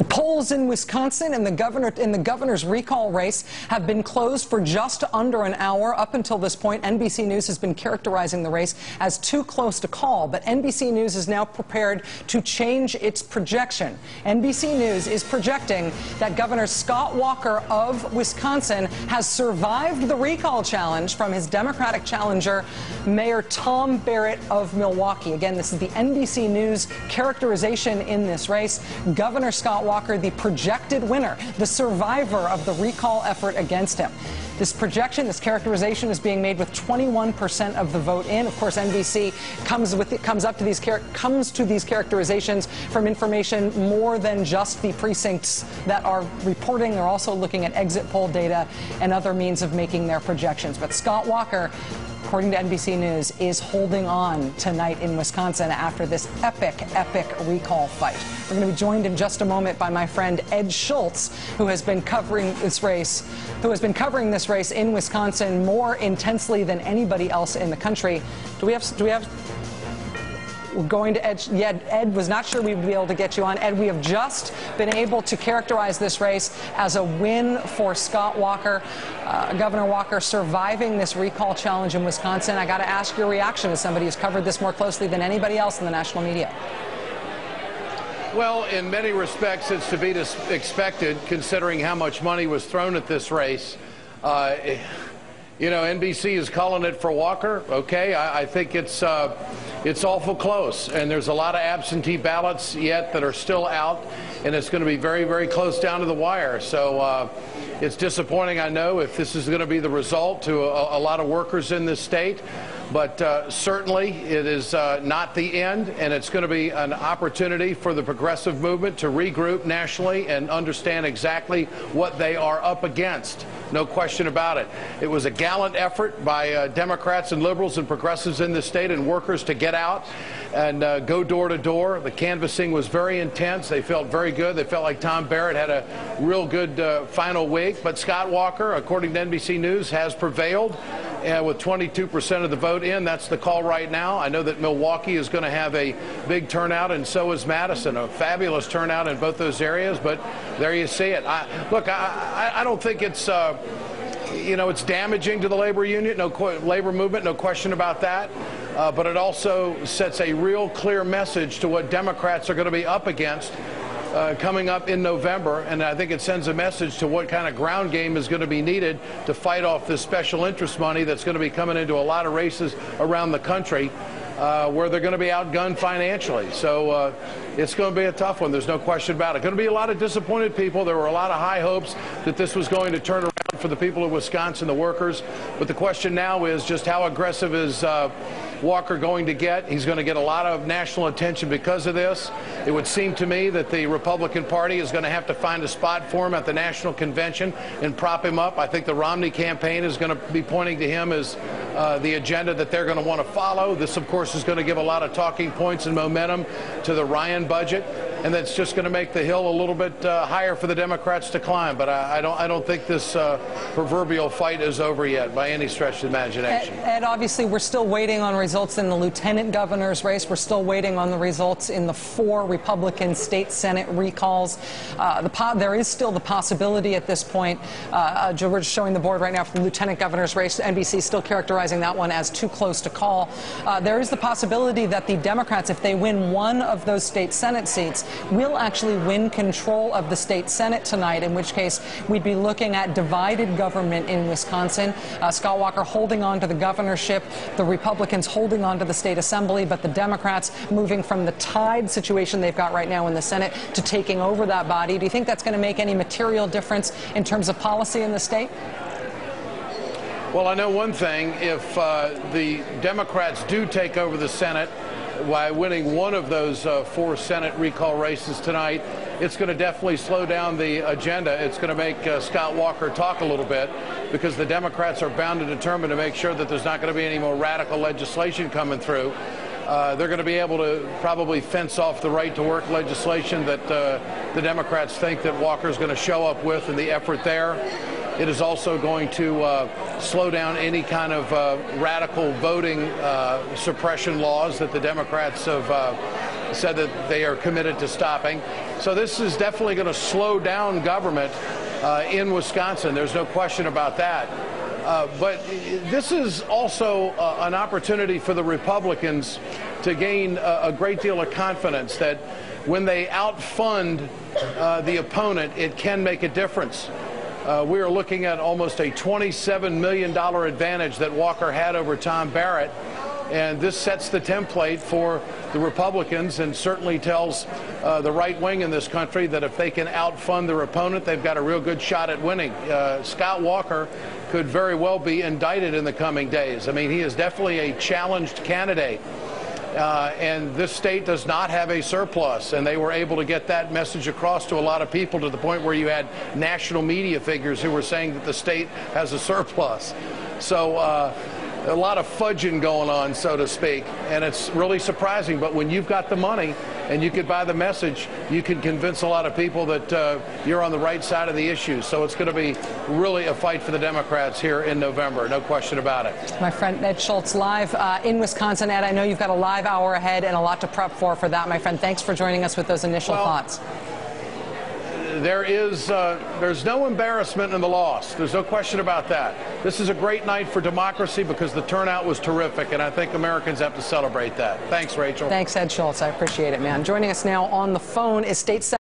The polls in Wisconsin and the governor's recall race have been closed for just under an hour. Up until this point, NBC News has been characterizing the race as too close to call, but NBC News is now prepared to change its projection. NBC News is projecting that Governor Scott Walker of Wisconsin has survived the recall challenge from his Democratic challenger, Mayor Tom Barrett of Milwaukee. Again, this is the NBC News characterization in this race. Governor Scott Walker, the projected winner, the survivor of the recall effort against him. This projection, this characterization is being made with 21% of the vote in. Of course, NBC comes to these characterizations from information more than just the precincts that are reporting. They're also looking at exit poll data and other means of making their projections. But Scott Walker, according to NBC News, is holding on tonight in Wisconsin after this epic recall fight. We're going to be joined in just a moment by my friend Ed Schultz, who has been covering this race, in Wisconsin more intensely than anybody else in the country. We're going to Ed. Yeah, Ed was not sure we would be able to get you on. Ed, we have just been able to characterize this race as a win for Scott Walker, Governor Walker surviving this recall challenge in Wisconsin. I got to ask your reaction as somebody who's covered this more closely than anybody else in the national media. Well, in many respects, it's to be expected, considering how much money was thrown at this race. You know, NBC is calling it for Walker. Okay, I think it's awful close, and there's a lot of absentee ballots yet that are still out, and it's going to be very, very close down to the wire. So it's disappointing, I know, if this is going to be the result to a lot of workers in this state. But certainly it is not the end, and it's going to be an opportunity for the progressive movement to regroup nationally and understand exactly what they are up against. No question about it. It was a gallant effort by Democrats and liberals and progressives in this state and workers to get out and go door to door. The canvassing was very intense. They felt very good. They felt like Tom Barrett had a real good final week. But Scott Walker, according to NBC News, has prevailed with 22% of the vote in. That's the call right now. I know that Milwaukee is going to have a big turnout, and so is Madison. A fabulous turnout in both those areas, but there you see it. I don't think it's you know, it's damaging to the labor union, labor movement, no question about that. But it also sets a real clear message to what Democrats are going to be up against coming up in November, and I think it sends a message to what kind of ground game is going to be needed to fight off this special interest money that's going to be coming into a lot of races around the country where they're going to be outgunned financially. So it's going to be a tough one. There's no question about it. Going to be a lot of disappointed people. There were a lot of high hopes that this was going to turn around for the people of Wisconsin, the workers. But the question now is just how aggressive is Walker going to get? He's going to get a lot of national attention because of this. It would seem to me that the Republican Party is going to have to find a spot for him at the national convention and prop him up. I think the Romney campaign is going to be pointing to him as the agenda that they're going to want to follow. This, of course, is going to give a lot of talking points and momentum to the Ryan budget, and that's just going to make the hill a little bit higher for the Democrats to climb. But I don't think this proverbial fight is over yet by any stretch of the imagination. Ed, obviously, we're still waiting on results in the lieutenant governor's race. We're still waiting on the results in the 4 Republican state Senate recalls. There is still the possibility at this point. We're just showing the board right now for the lieutenant governor's race. NBC still characterizing that one as too close to call. There is the possibility that the Democrats, if they win one of those state Senate seats, will actually win control of the state Senate tonight, in which case we'd be looking at divided government in Wisconsin. Scott Walker holding on to the governorship, the Republicans holding on to the state assembly, but the Democrats moving from the tied situation they've got right now in the Senate to taking over that body. Do you think that's going to make any material difference in terms of policy in the state? Well, I know one thing. If the Democrats do take over the Senate by winning one of those 4 Senate recall races tonight, it's going to definitely slow down the agenda. It's going to make Scott Walker talk a little bit, because the Democrats are bound and determined to make sure that there's not going to be any more radical legislation coming through. They're going to be able to probably fence off the right-to-work legislation that the Democrats think that Walker's going to show up with in the effort there. It is also going to slow down any kind of radical voting suppression laws that the Democrats have said that they are committed to stopping. So this is definitely going to slow down government in Wisconsin. There's no question about that. But this is also an opportunity for the Republicans to gain a great deal of confidence that when they outfund the opponent, it can make a difference. We are looking at almost a $27 million advantage that Walker had over Tom Barrett. And this sets the template for the Republicans and certainly tells the right wing in this country that if they can outfund their opponent, they've got a real good shot at winning. Scott Walker could very well be indicted in the coming days. I mean, he is definitely a challenged candidate. And this state does not have a surplus, and they were able to get that message across to a lot of people to the point where you had national media figures who were saying that the state has a surplus. So a lot of fudging going on, so to speak, and it's really surprising. But when you've got the money and you could buy the message, you can convince a lot of people that you're on the right side of the issue. So it's going to be really a fight for the Democrats here in November, no question about it. My friend Ed Schultz live in Wisconsin. Ed, I know you've got a live hour ahead and a lot to prep for that, my friend. Thanks for joining us with those initial thoughts. There's no embarrassment in the loss. There's no question about that. This is a great night for democracy because the turnout was terrific, and I think Americans have to celebrate that. Thanks, Rachel. Thanks, Ed Schultz. I appreciate it, man. Joining us now on the phone is State Senator